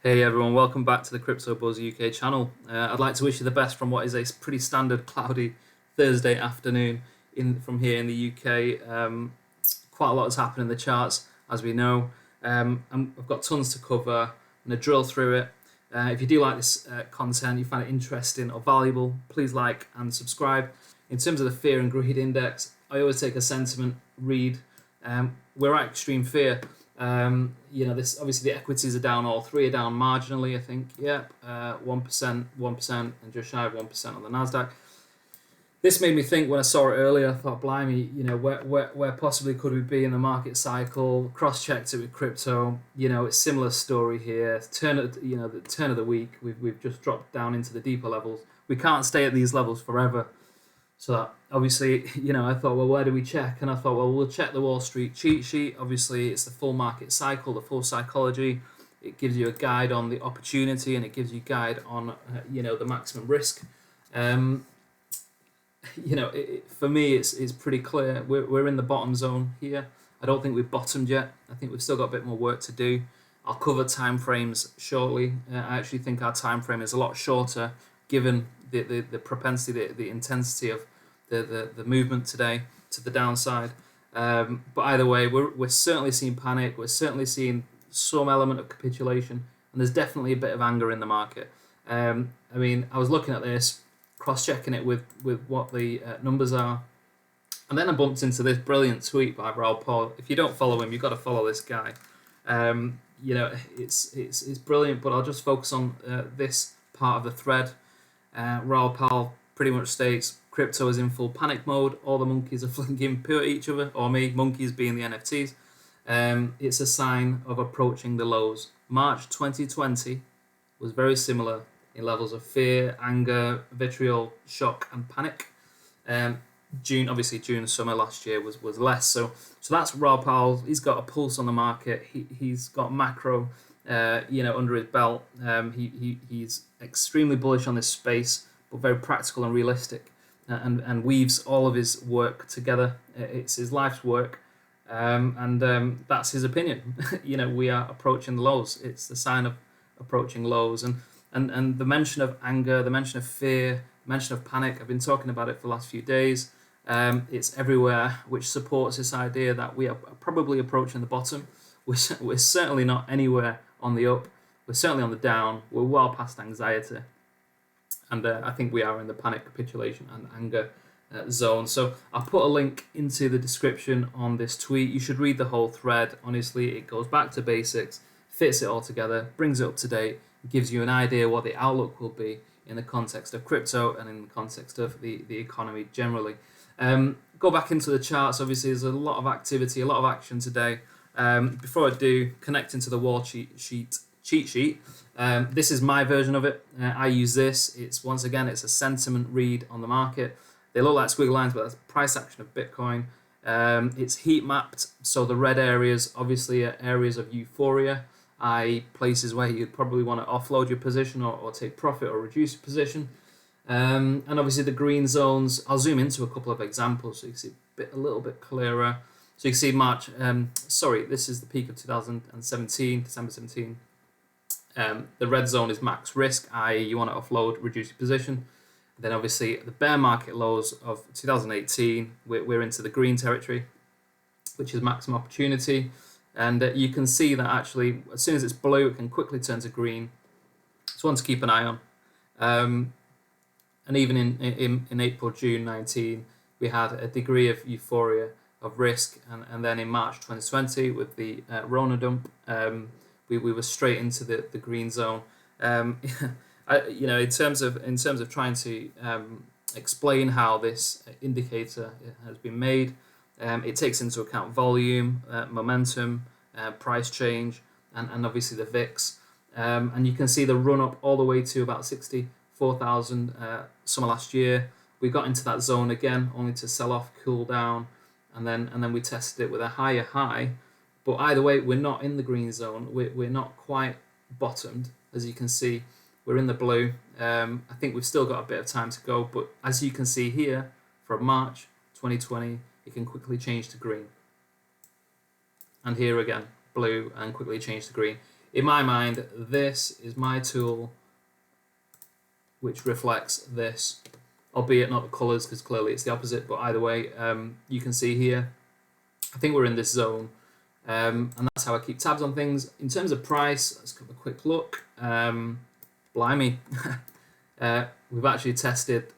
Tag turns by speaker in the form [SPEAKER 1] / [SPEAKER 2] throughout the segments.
[SPEAKER 1] Hey everyone, welcome back to the Crypto Buzz UK channel. I'd like to wish you the best from what is a pretty standard cloudy Thursday afternoon from here in the UK. Quite a lot has happened in the charts, as we know. I've got tons to cover. I'm going to drill through it. If you do like this content, you find it interesting or valuable, please like and subscribe. In terms of the fear and greed index, I always take a sentiment read. We're at extreme fear. This obviously the equities are down. All three are down marginally. I think, 1%, and just shy of 1% on the Nasdaq. This made me think when I saw it earlier. I thought, blimey, where possibly could we be in the market cycle? Cross-checked it with crypto. It's similar story here. The turn of the week. We've just dropped down into the deeper levels. We can't stay at these levels forever. So obviously, I thought, well, where do we check? And I thought, well, we'll check the Wall Street cheat sheet. Obviously, it's the full market cycle, the full psychology. It gives you a guide on the opportunity, and it gives you a guide on, the maximum risk. For me, it's pretty clear. We're in the bottom zone here. I don't think we've bottomed yet. I think we've still got a bit more work to do. I'll cover timeframes shortly. I actually think our time frame is a lot shorter, given the propensity, the intensity of the movement today to the downside. But either way, we're certainly seeing panic. We're certainly seeing some element of capitulation, and there's definitely a bit of anger in the market. I was looking at this, cross-checking it with what the numbers are, and then I bumped into this brilliant tweet by Raoul Pal. If you don't follow him, you've got to follow this guy. It's brilliant, but I'll just focus on this part of the thread. Raoul Pal pretty much states crypto is in full panic mode. All the monkeys are flinging poo at each other, or me, monkeys being the NFTs. It's a sign of approaching the lows. March 2020 was very similar in levels of fear, anger, vitriol, shock, and panic. June summer last year was less. So that's Raoul Pal. He's got a pulse on the market. He's got macro, under his belt. He's extremely bullish on this space, but very practical and realistic, and weaves all of his work together. It's his life's work, and that's his opinion. We are approaching the lows. It's the sign of approaching lows, and the mention of anger, the mention of fear, the mention of panic. I've been talking about it for the last few days. It's everywhere, which supports this idea that we are probably approaching the bottom. We're certainly not anywhere on the up. We're certainly on the down. We're well past anxiety. And I think we are in the panic, capitulation, and anger zone. So I'll put a link into the description on this tweet. You should read the whole thread. Honestly, it goes back to basics, fits it all together, brings it up to date, gives you an idea what the outlook will be in the context of crypto and in the context of the economy generally. Go back into the charts. Obviously, there's a lot of activity, a lot of action today. Before I do, connecting to the wall cheat sheet. This is my version of it. I use this. It's a sentiment read on the market. They look like squiggle lines, but that's price action of Bitcoin. It's heat mapped, so the red areas obviously are areas of euphoria, i.e. places where you'd probably want to offload your position or take profit or reduce your position. And obviously the green zones, I'll zoom into a couple of examples so you can see a little bit clearer. So you can see March, this is the peak of 2017, December 17. The red zone is max risk, i.e. you want to offload, reduce your position. And then obviously the bear market lows of 2018, we're into the green territory, which is maximum opportunity. And you can see that actually, as soon as it's blue, it can quickly turn to green. It's one to keep an eye on. And even in April, June 19, we had a degree of euphoria of risk, and then in March 2020 with the Rona dump, we were straight into the green zone. In terms of trying to explain how this indicator has been made, it takes into account volume, momentum, price change, and obviously the VIX. And you can see the run up all the way to about 64,000 summer last year. We got into that zone again, only to sell off, cool down, and then we tested it with a higher high. But either way, we're not in the green zone. We're not quite bottomed, as you can see. We're in the blue. I think we've still got a bit of time to go, but as you can see here, from March 2020, it can quickly change to green. And here again, blue, and quickly change to green. in my mind, this is my tool which reflects this, albeit not the colors, because clearly it's the opposite, but either way, you can see here, I think we're in this zone, and that's how I keep tabs on things. In terms of price, let's have a quick look. Blimey, we've actually tested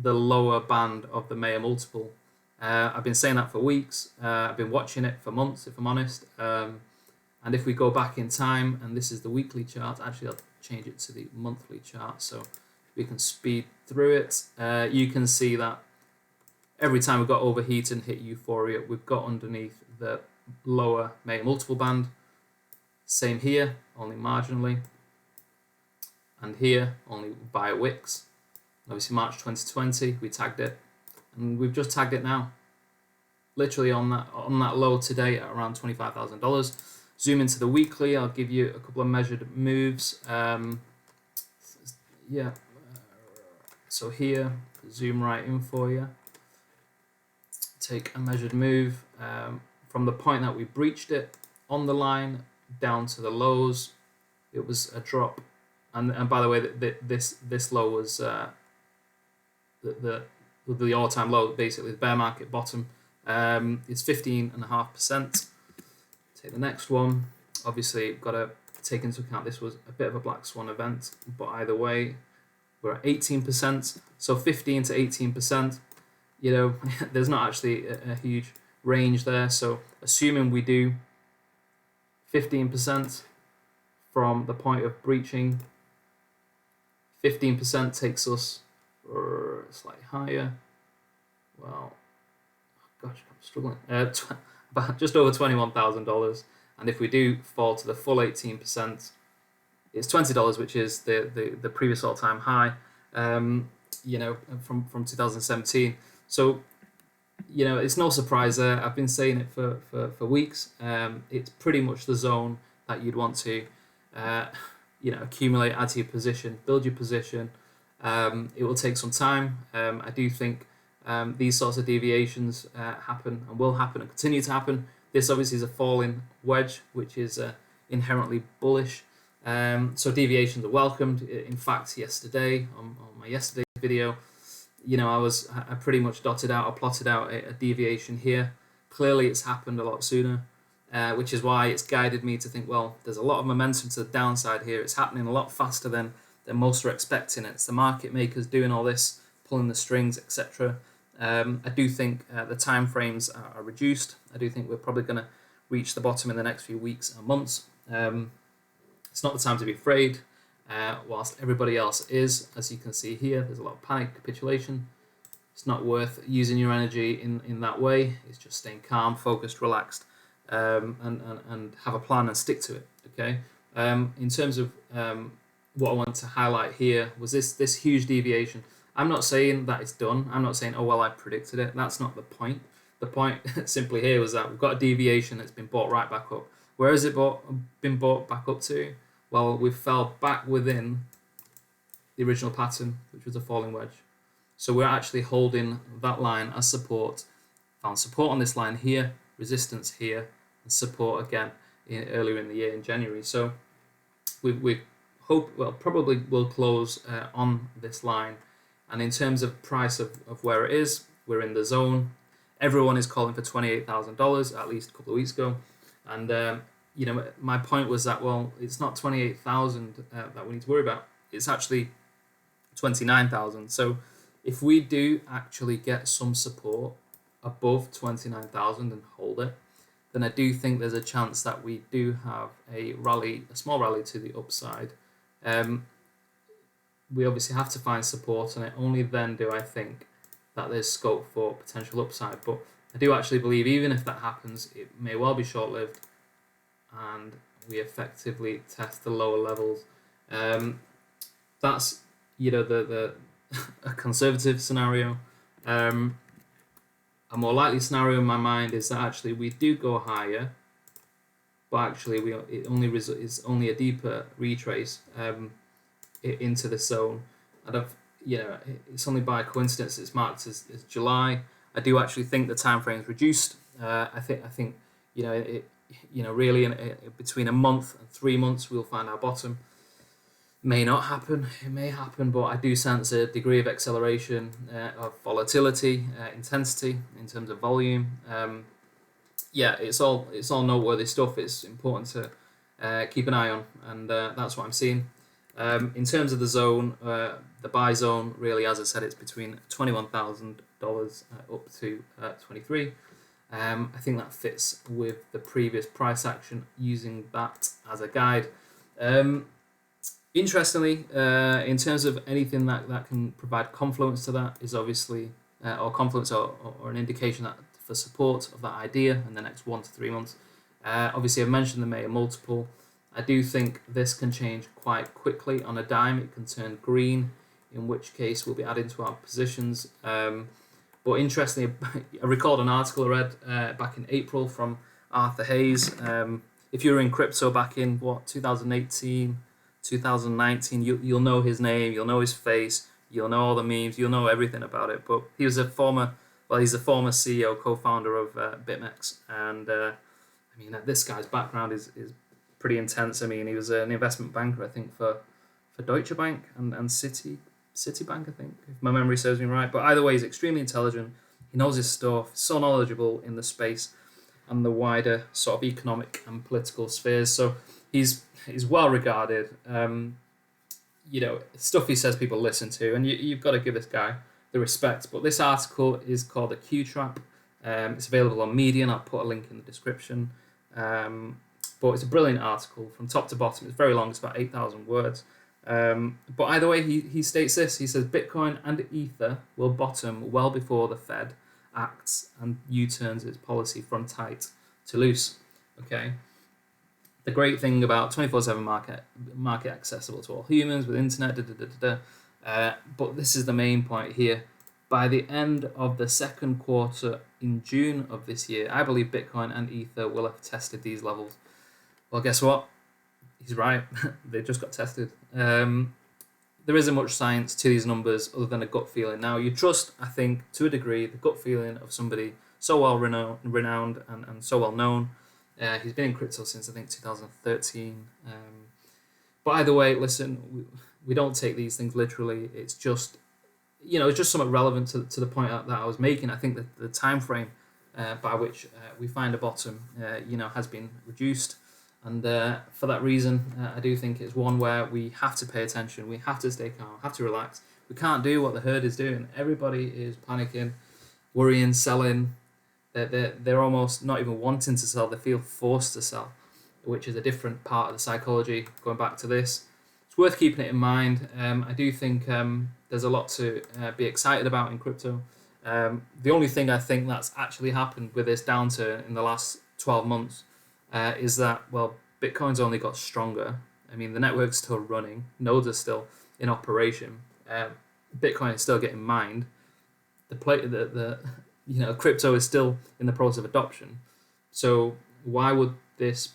[SPEAKER 1] the lower band of the Mayer multiple. I've been saying that for weeks. I've been watching it for months, if I'm honest. And if we go back in time, and this is the weekly chart, actually I'll change it to the monthly chart so we can speed through it. You can see that every time we've got overheat and hit euphoria, we've got underneath the lower Mayer multiple band. Same here, only marginally. And here, only by wicks. Obviously March 2020, we tagged it. And we've just tagged it now. Literally on that low today at around $25,000. Zoom into the weekly, I'll give you a couple of measured moves. So here, zoom right in for you. Take a measured move from the point that we breached it on the line down to the lows. It was a drop, and by the way, this low was the all-time low, basically the bear market bottom. It's 15.5%. Take the next one. Obviously, you've got to take into account this was a bit of a black swan event, but either way, we're at 18%. So 15 to 18%. You know, there's not actually a huge range there. So assuming we do 15% from the point of breaching, 15% takes us slightly higher. Well, gosh, I'm struggling. But just over $21,000. And if we do fall to the full 18%, it's $20, which is the previous all-time high. You know, from 2017. So, you know, it's no surprise there. I've been saying it for weeks. It's pretty much the zone that you'd want to, you know, accumulate, add to your position, build your position. It will take some time. I do think these sorts of deviations happen and will happen and continue to happen. This obviously is a falling wedge, which is inherently bullish. So deviations are welcomed. In fact, yesterday on my yesterday video, you know, I pretty much dotted out or plotted out a deviation here. Clearly, it's happened a lot sooner, which is why it's guided me to think, well, there's a lot of momentum to the downside here. It's happening a lot faster than most are expecting. It's the market makers doing all this, pulling the strings, etc. I do think the time frames are reduced. I do think we're probably going to reach the bottom in the next few weeks and months. It's not the time to be afraid, whilst everybody else is. As you can see here, there's a lot of panic, capitulation. It's not worth using your energy in that way. It's just staying calm, focused, relaxed, and have a plan and stick to it. Okay. In terms of what I want to highlight here was this huge deviation. I'm not saying that it's done. I'm not saying, oh, well, I predicted it. That's not the point. The point simply here was that we've got a deviation that's been bought right back up. Where has it been bought back up to? Well, we fell back within the original pattern, which was a falling wedge. So we're actually holding that line as support. Found support on this line here, resistance here, and support again earlier in the year in January. So we hope, well, probably will close on this line. And in terms of price of where it is, we're in the zone. Everyone is calling for $28,000, at least a couple of weeks ago. And, you know, my point was that, well, it's not 28,000 that we need to worry about. It's actually 29,000. So if we do actually get some support above 29,000 and hold it, then I do think there's a chance that we do have a rally, a small rally to the upside. We obviously have to find support on it. Only then do I think that there's scope for potential upside. But I do actually believe even if that happens, it may well be short-lived and we effectively test the lower levels. That's, you know, the a conservative scenario. A more likely scenario in my mind is that actually we do go higher, but actually it's only a deeper retrace into the zone. And you know, it's only by coincidence it's marked as July. I do actually think the time frame is reduced. I think you know, really between a month and 3 months we'll find our bottom. May not happen, it may happen, but I do sense a degree of acceleration of volatility, intensity in terms of volume. It's all noteworthy stuff. It's important to keep an eye on, and that's what I'm seeing. In terms of the zone, the buy zone, really, as I said, it's between $21,000 up to 23. I think that fits with the previous price action, using that as a guide. Interestingly, in terms of anything that can provide confluence to that is obviously, or confluence or an indication that for support of that idea in the next 1 to 3 months. Obviously, I've mentioned the Mayer multiple. I do think this can change quite quickly on a dime. It can turn green, in which case we'll be adding to our positions. But interestingly, I recalled an article I read back in April from Arthur Hayes. If you were in crypto back in 2018, 2019, you'll know his name, you'll know his face, you'll know all the memes, you'll know everything about it. But he was he's a former CEO, co-founder of BitMEX, and this guy's background is pretty intense. I mean, he was an investment banker, I think, for Deutsche Bank and Citibank, I think, if my memory serves me right. But either way, he's extremely intelligent. He knows his stuff, so knowledgeable in the space and the wider sort of economic and political spheres. So he's well regarded. Stuff he says people listen to, and you've got to give this guy the respect. But this article is called a Q Trap. It's available on Medium. I'll put a link in the description. But it's a brilliant article from top to bottom. It's very long. It's about 8,000 words. But either way, he states this. He says Bitcoin and Ether will bottom well before the Fed acts and U-turns its policy from tight to loose. Okay. The great thing about 24/7 market accessible to all humans with internet. But this is the main point here. By the end of the second quarter in June of this year, I believe Bitcoin and Ether will have tested these levels. Well, guess what? He's right. They just got tested. There isn't much science to these numbers other than a gut feeling. Now, you trust, I think, to a degree, the gut feeling of somebody so well renowned and so well known. He's been in crypto since, I think, 2013. But either way, listen, we don't take these things literally. It's just, it's just somewhat relevant to the point that I was making. I think that the time frame by which we find a bottom, has been reduced. And for that reason, I do think it's one where we have to pay attention. We have to stay calm, have to relax. We can't do what the herd is doing. Everybody is panicking, worrying, selling. They're almost not even wanting to sell. They feel forced to sell, which is a different part of the psychology. Going back to this, it's worth keeping it in mind. I do think there's a lot to be excited about in crypto. The only thing I think that's actually happened with this downturn in the last 12 months is that, well, Bitcoin's only got stronger. I mean, the network's still running, nodes are still in operation, Bitcoin is still getting mined. Crypto is still in the process of adoption. So why would this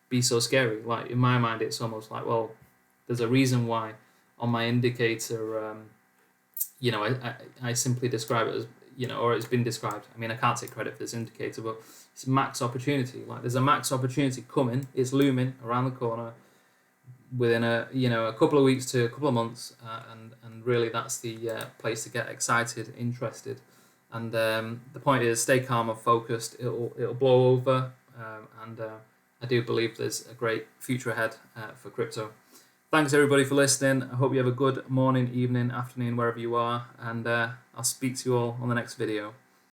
[SPEAKER 1] be so scary? Like, in my mind, it's almost like, well, there's a reason why on my indicator, I simply describe it as, or it's been described. I mean, I can't take credit for this indicator, but it's max opportunity. Like, there's a max opportunity coming. It's looming around the corner within a couple of weeks to a couple of months, and really that's the place to get excited, interested. And the point is, stay calm and focused. It'll blow over, and I do believe there's a great future ahead for crypto. Thanks everybody for listening. I hope you have a good morning, evening, afternoon, wherever you are, and I'll speak to you all on the next video.